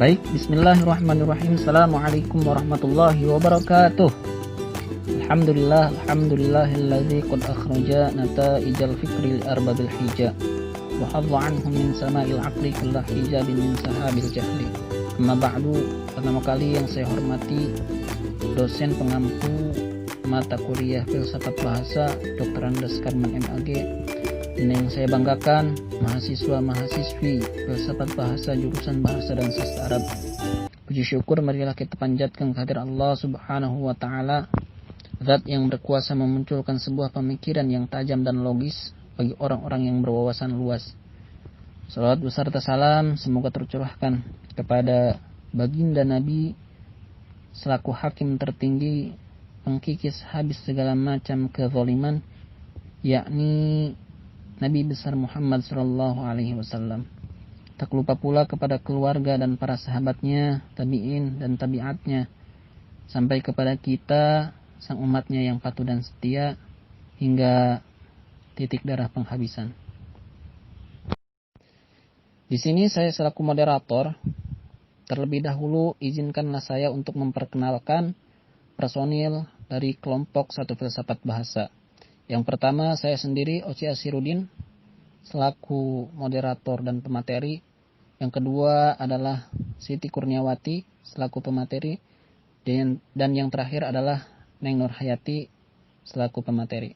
Baik, bismillahirrahmanirrahim. Assalamualaikum warahmatullahi wabarakatuh. Alhamdulillahilladzi qad akhraja nata'ijal fikri li-arbabil hija wa hadza anhum min sama'il aqli kullah hijabin min sahabil jahli. Amma ba'du, pertama kali yang saya hormati dosen pengampu mata kuliah filsafat bahasa Dr. Andes Karman MAG, dan yang saya banggakan mahasiswa-mahasiswi filsafat bahasa jurusan bahasa dan sastra Arab. Puji syukur marilah kita panjatkan kehadirat Allah Subhanahu wa taala, zat yang berkuasa memunculkan sebuah pemikiran yang tajam dan logis bagi orang-orang yang berwawasan luas. Salawat beserta salam semoga tercurahkan kepada baginda Nabi selaku hakim tertinggi, pengkikis habis segala macam kezaliman, yakni Nabi besar Muhammad sallallahu alaihi wasallam. Tak lupa pula kepada keluarga dan para sahabatnya, tabi'in dan tabi'atnya, sampai kepada kita sang umatnya yang patuh dan setia hingga titik darah penghabisan. Di sini saya selaku moderator, terlebih dahulu izinkanlah saya untuk memperkenalkan personil dari kelompok Satu Filsafat Bahasa. Yang pertama, saya sendiri, Oci Asirudin, selaku moderator dan pemateri. Yang kedua adalah Siti Kurniawati, selaku pemateri. Dan yang terakhir adalah Neng Nur Hayati, selaku pemateri.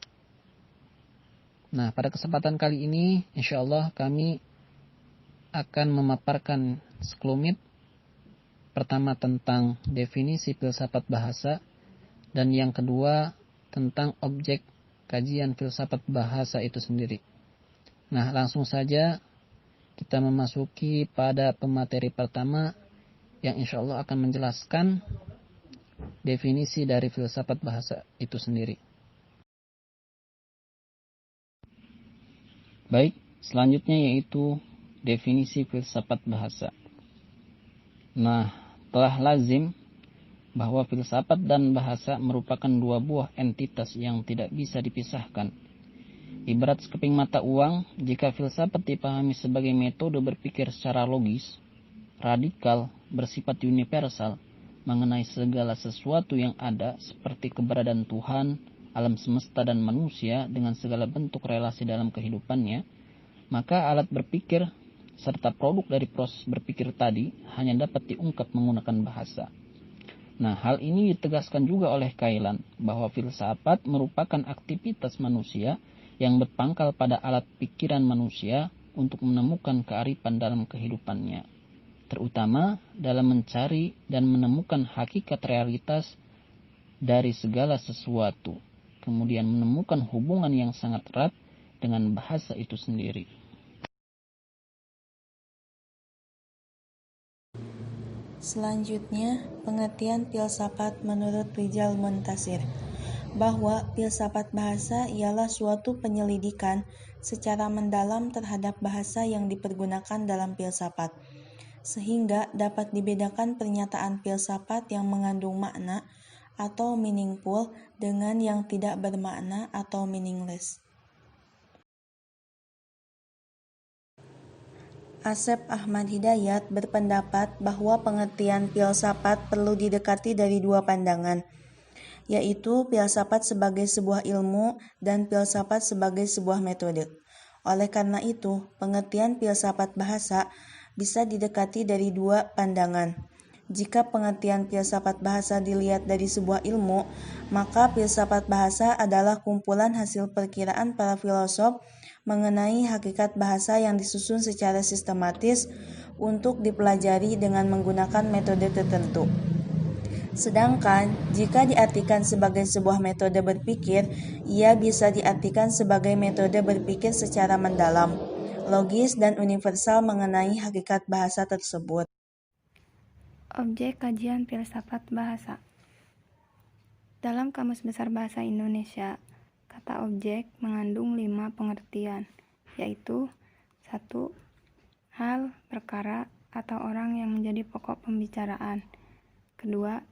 Nah, pada kesempatan kali ini, insya Allah kami akan memaparkan sekelumit. Pertama tentang definisi filsafat bahasa, dan yang kedua tentang objek kajian filsafat bahasa itu sendiri. Nah, langsung saja kita memasuki pada pemateri pertama yang insya Allah akan menjelaskan definisi dari filsafat bahasa itu sendiri. Baik, selanjutnya yaitu definisi filsafat bahasa. Nah, telah lazim bahwa filsafat dan bahasa merupakan dua buah entitas yang tidak bisa dipisahkan. Ibarat sekeping mata uang, jika filsafat dipahami sebagai metode berpikir secara logis, radikal, bersifat universal, mengenai segala sesuatu yang ada seperti keberadaan Tuhan, alam semesta dan manusia dengan segala bentuk relasi dalam kehidupannya, maka alat berpikir serta produk dari proses berpikir tadi hanya dapat diungkap menggunakan bahasa. Nah, hal ini ditegaskan juga oleh Kailan bahwa filsafat merupakan aktivitas manusia yang berpangkal pada alat pikiran manusia untuk menemukan kearifan dalam kehidupannya, terutama dalam mencari dan menemukan hakikat realitas dari segala sesuatu, kemudian menemukan hubungan yang sangat erat dengan bahasa itu sendiri. Selanjutnya, pengertian filsafat menurut Rijal Muntasir, bahwa filsafat bahasa ialah suatu penyelidikan secara mendalam terhadap bahasa yang dipergunakan dalam filsafat, sehingga dapat dibedakan pernyataan filsafat yang mengandung makna atau meaningful dengan yang tidak bermakna atau meaningless. Asep Ahmad Hidayat berpendapat bahwa pengertian filsafat perlu didekati dari dua pandangan, yaitu filsafat sebagai sebuah ilmu dan filsafat sebagai sebuah metode. Oleh karena itu, pengertian filsafat bahasa bisa didekati dari dua pandangan. Jika pengertian filsafat bahasa dilihat dari sebuah ilmu, maka filsafat bahasa adalah kumpulan hasil perkiraan para filosof mengenai hakikat bahasa yang disusun secara sistematis untuk dipelajari dengan menggunakan metode tertentu. Sedangkan jika diartikan sebagai sebuah metode berpikir, ia bisa diartikan sebagai metode berpikir secara mendalam, logis dan universal mengenai hakikat bahasa tersebut. Objek kajian filsafat bahasa. Dalam Kamus Besar Bahasa Indonesia, kata objek mengandung 5 pengertian, yaitu 1. Hal, perkara, atau orang yang menjadi pokok pembicaraan. 2.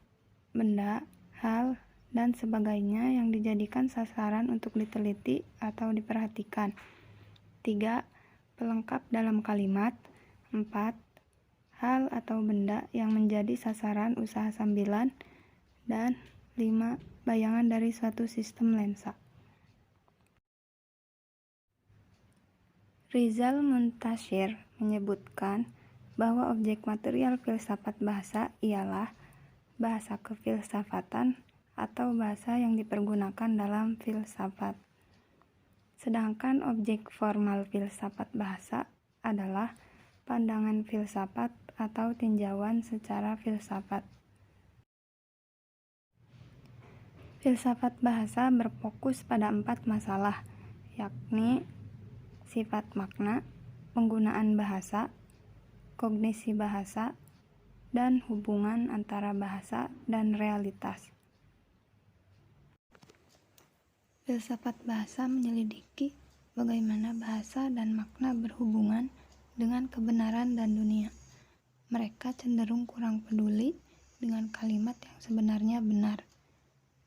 Benda, hal, dan sebagainya yang dijadikan sasaran untuk diteliti atau diperhatikan. 3. Pelengkap dalam kalimat. 4. hal atau benda yang menjadi sasaran usaha sambilan, dan 5. Bayangan dari suatu sistem lensa. Rizal Muntashir menyebutkan bahwa objek material filsafat bahasa ialah bahasa kefilsafatan atau bahasa yang dipergunakan dalam filsafat. Sedangkan objek formal filsafat bahasa adalah pandangan filsafat atau tinjauan secara filsafat. Filsafat bahasa berfokus pada 4 masalah, yakni sifat makna, penggunaan bahasa, kognisi bahasa, dan hubungan antara bahasa dan realitas. Filsafat bahasa menyelidiki bagaimana bahasa dan makna berhubungan dengan kebenaran dan dunia. Mereka cenderung kurang peduli dengan kalimat yang sebenarnya benar,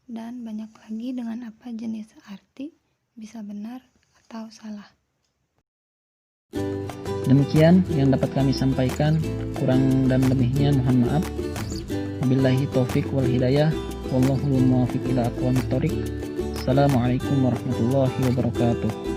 dan banyak lagi dengan apa jenis arti bisa benar atau salah. Demikian yang dapat kami sampaikan, kurang dan lebihnya mohon maaf. Wabillahi taufik wal hidayah, wallahul muwaffiq ila aqwamit thoriq. Assalamualaikum warahmatullahi wabarakatuh.